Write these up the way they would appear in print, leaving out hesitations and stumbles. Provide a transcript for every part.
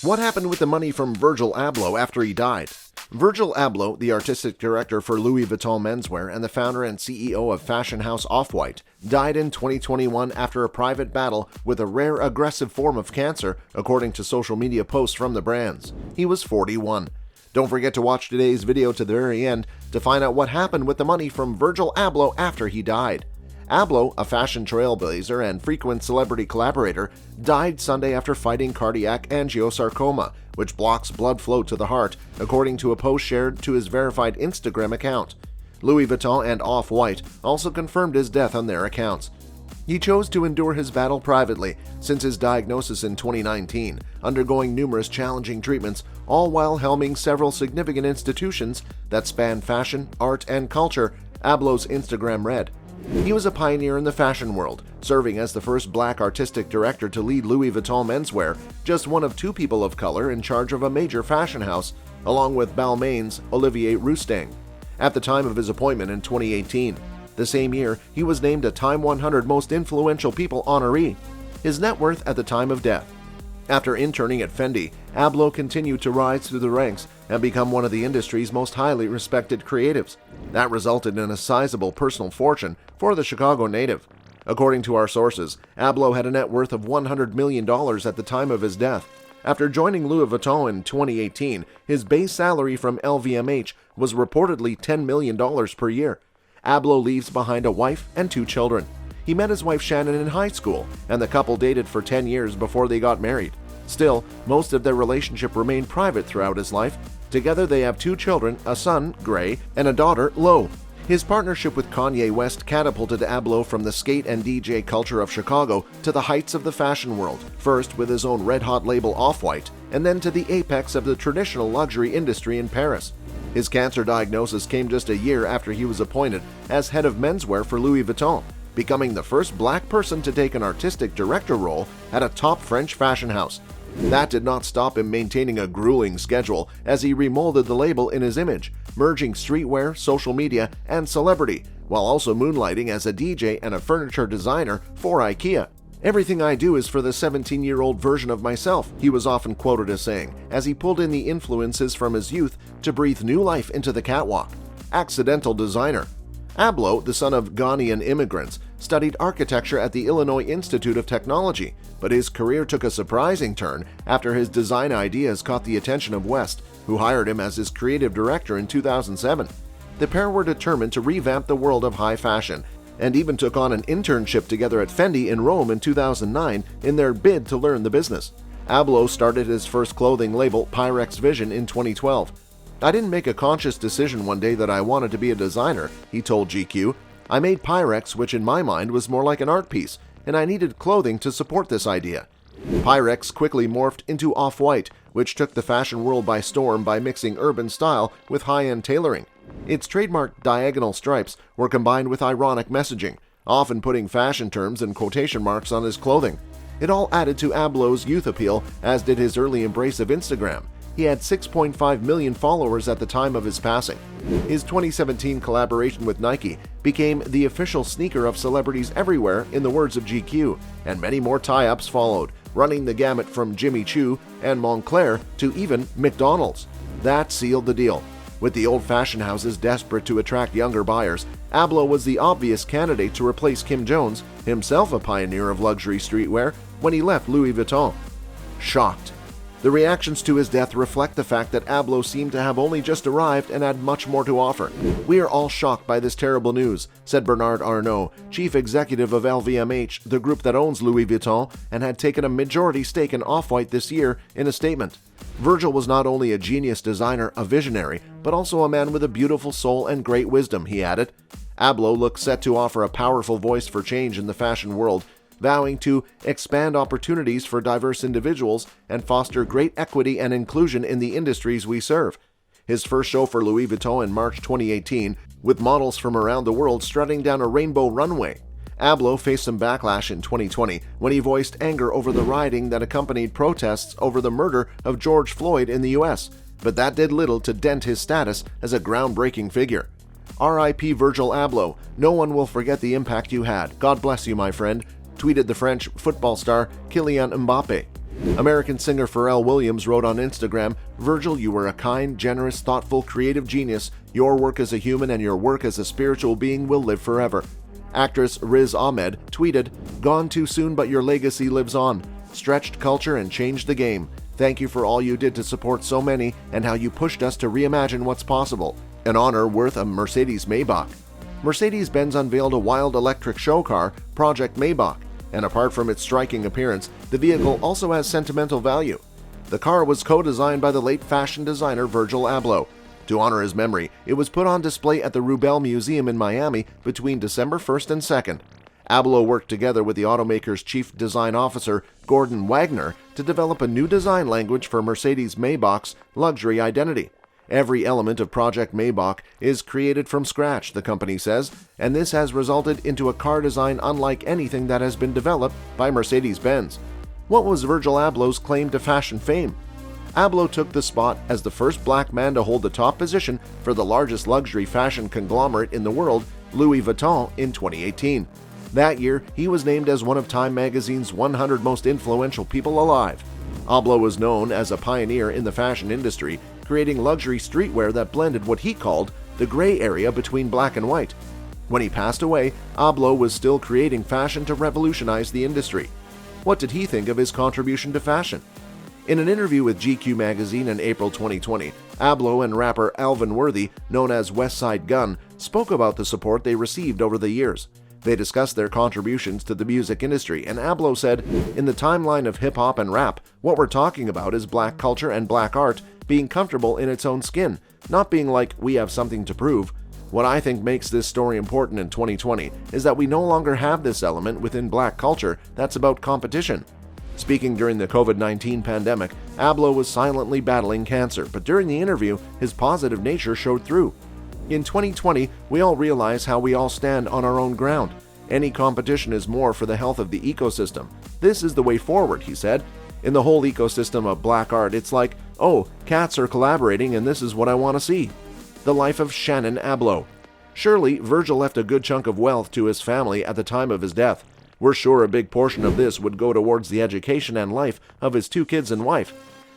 What happened with the money from Virgil Abloh after he died? Virgil Abloh, the artistic director for Louis Vuitton menswear and the founder and CEO of fashion house Off-White, died in 2021 after a private battle with a rare aggressive form of cancer, according to social media posts from the brands. He was 41. Don't forget to watch today's video to the very end to find out what happened with the money from Virgil Abloh after he died. Abloh, a fashion trailblazer and frequent celebrity collaborator, died Sunday after fighting cardiac angiosarcoma, which blocks blood flow to the heart, according to a post shared to his verified Instagram account. Louis Vuitton and Off-White also confirmed his death on their accounts. He chose to endure his battle privately since his diagnosis in 2019, undergoing numerous challenging treatments, all while helming several significant institutions that span fashion, art, and culture, Abloh's Instagram read. He was a pioneer in the fashion world, serving as the first black artistic director to lead Louis Vuitton menswear, just one of two people of color in charge of a major fashion house, along with Balmain's Olivier Rousteing, at the time of his appointment in 2018. The same year, he was named a Time 100 Most Influential People honoree. His net worth at the time of death. After interning at Fendi, Abloh continued to rise through the ranks and become one of the industry's most highly respected creatives. That resulted in a sizable personal fortune for the Chicago native. According to our sources, Abloh had a net worth of $100 million at the time of his death. After joining Louis Vuitton in 2018, his base salary from LVMH was reportedly $10 million per year. Abloh leaves behind a wife and two children. He met his wife Shannon in high school, and the couple dated for 10 years before they got married. Still, most of their relationship remained private throughout his life. Together they have two children, a son, Gray, and a daughter, Lo. His partnership with Kanye West catapulted Abloh from the skate and DJ culture of Chicago to the heights of the fashion world, first with his own red-hot label Off-White, and then to the apex of the traditional luxury industry in Paris. His cancer diagnosis came just a year after he was appointed as head of menswear for Louis Vuitton, becoming the first black person to take an artistic director role at a top French fashion house. That did not stop him maintaining a grueling schedule as he remolded the label in his image, merging streetwear, social media, and celebrity, while also moonlighting as a DJ and a furniture designer for IKEA. "Everything I do is for the 17-year-old version of myself," he was often quoted as saying, as he pulled in the influences from his youth to breathe new life into the catwalk. Accidental designer. Abloh, the son of Ghanaian immigrants, studied architecture at the Illinois Institute of Technology, but his career took a surprising turn after his design ideas caught the attention of West, who hired him as his creative director in 2007. The pair were determined to revamp the world of high fashion, and even took on an internship together at Fendi in Rome in 2009 in their bid to learn the business. Abloh started his first clothing label, Pyrex Vision, in 2012. "I didn't make a conscious decision one day that I wanted to be a designer," he told GQ. "I made Pyrex, which in my mind was more like an art piece, and I needed clothing to support this idea." Pyrex quickly morphed into Off-White, which took the fashion world by storm by mixing urban style with high-end tailoring. Its trademark diagonal stripes were combined with ironic messaging, often putting fashion terms and quotation marks on his clothing. It all added to Abloh's youth appeal, as did his early embrace of Instagram. He had 6.5 million followers at the time of his passing. His 2017 collaboration with Nike became the official sneaker of celebrities everywhere, in the words of GQ, and many more tie-ups followed, running the gamut from Jimmy Choo and Moncler to even McDonald's. That sealed the deal. With the old fashion houses desperate to attract younger buyers, Abloh was the obvious candidate to replace Kim Jones, himself a pioneer of luxury streetwear, when he left Louis Vuitton. Shocked. The reactions to his death reflect the fact that Abloh seemed to have only just arrived and had much more to offer. "We are all shocked by this terrible news," said Bernard Arnault, chief executive of LVMH, the group that owns Louis Vuitton and had taken a majority stake in Off-White this year, in a statement. "Virgil was not only a genius designer, a visionary, but also a man with a beautiful soul and great wisdom," he added. Abloh looks set to offer a powerful voice for change in the fashion world, vowing to expand opportunities for diverse individuals and foster great equity and inclusion in the industries we serve. His first show for Louis Vuitton in March 2018, with models from around the world strutting down a rainbow runway. Abloh faced some backlash in 2020 when he voiced anger over the rioting that accompanied protests over the murder of George Floyd in the US, but that did little to dent his status as a groundbreaking figure. "R.I.P. Virgil Abloh. No one will forget the impact you had. God bless you, my friend," tweeted the French football star Kylian Mbappé. American singer Pharrell Williams wrote on Instagram, "Virgil, you were a kind, generous, thoughtful, creative genius. Your work as a human and your work as a spiritual being will live forever." Actress Riz Ahmed tweeted, "Gone too soon, but your legacy lives on. Stretched culture and changed the game. Thank you for all you did to support so many and how you pushed us to reimagine what's possible. An honor worth a Mercedes Maybach." Mercedes-Benz unveiled a wild electric show car, Project Maybach, and apart from its striking appearance, the vehicle also has sentimental value. The car was co-designed by the late fashion designer Virgil Abloh. To honor his memory, it was put on display at the Rubel Museum in Miami between December 1st and 2nd. Abloh worked together with the automaker's chief design officer, Gordon Wagner, to develop a new design language for Mercedes Maybach's luxury identity. Every element of Project Maybach is created from scratch, the company says, and this has resulted into a car design unlike anything that has been developed by Mercedes-Benz. What was Virgil Abloh's claim to fashion fame? Abloh took the spot as the first black man to hold the top position for the largest luxury fashion conglomerate in the world, Louis Vuitton, in 2018. That year, he was named as one of Time magazine's 100 most influential people alive. Abloh was known as a pioneer in the fashion industry, creating luxury streetwear that blended what he called the gray area between black and white. When he passed away, Abloh was still creating fashion to revolutionize the industry. What did he think of his contribution to fashion? In an interview with GQ magazine in April 2020, Abloh and rapper Alvin Worthy, known as West Side Gun, spoke about the support they received over the years. They discussed their contributions to the music industry, and Abloh said, "In the timeline of hip-hop and rap, what we're talking about is black culture and black art being comfortable in its own skin, not being like, we have something to prove. What I think makes this story important in 2020 is that we no longer have this element within black culture that's about competition." Speaking during the COVID-19 pandemic, Abloh was silently battling cancer, but during the interview, his positive nature showed through. "In 2020, we all realize how we all stand on our own ground. Any competition is more for the health of the ecosystem. This is the way forward," he said. "In the whole ecosystem of black art, it's like, oh, cats are collaborating and this is what I want to see." The life of Shannon Abloh. Surely, Virgil left a good chunk of wealth to his family at the time of his death. We're sure a big portion of this would go towards the education and life of his 2 kids and wife.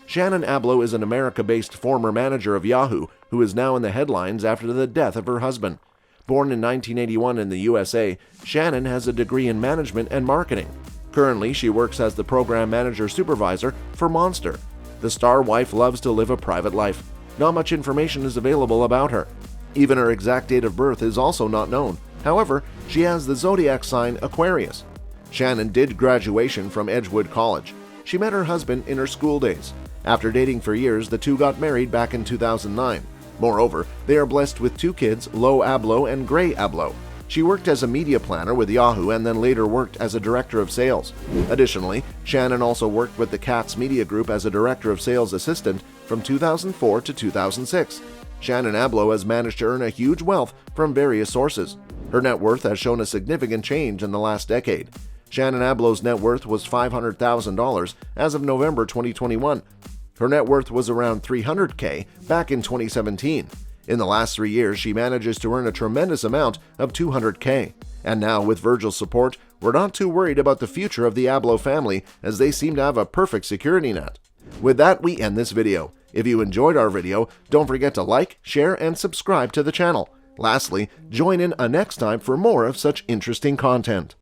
Shannon Abloh is an America-based former manager of Yahoo who is now in the headlines after the death of her husband. Born in 1981 in the USA, Shannon has a degree in management and marketing. Currently, she works as the program manager-supervisor for Monster. The star wife loves to live a private life. Not much information is available about her. Even her exact date of birth is also not known. However, she has the zodiac sign Aquarius. Shannon did graduation from Edgewood College. She met her husband in her school days. After dating for years, the two got married back in 2009. Moreover, they are blessed with 2 kids, Lo Abloh and Gray Abloh. She worked as a media planner with Yahoo and then later worked as a director of sales. Additionally, Shannon also worked with the Katz Media Group as a director of sales assistant from 2004 to 2006. Shannon Abloh has managed to earn a huge wealth from various sources. Her net worth has shown a significant change in the last decade. Shannon Abloh's net worth was $500,000 as of November 2021. Her net worth was around $300K back in 2017. In the last 3 years, she manages to earn a tremendous amount of $200K. And now, with Virgil's support, we're not too worried about the future of the Abloh family, as they seem to have a perfect security net. With that, we end this video. If you enjoyed our video, don't forget to like, share, and subscribe to the channel. Lastly, join in next time for more of such interesting content.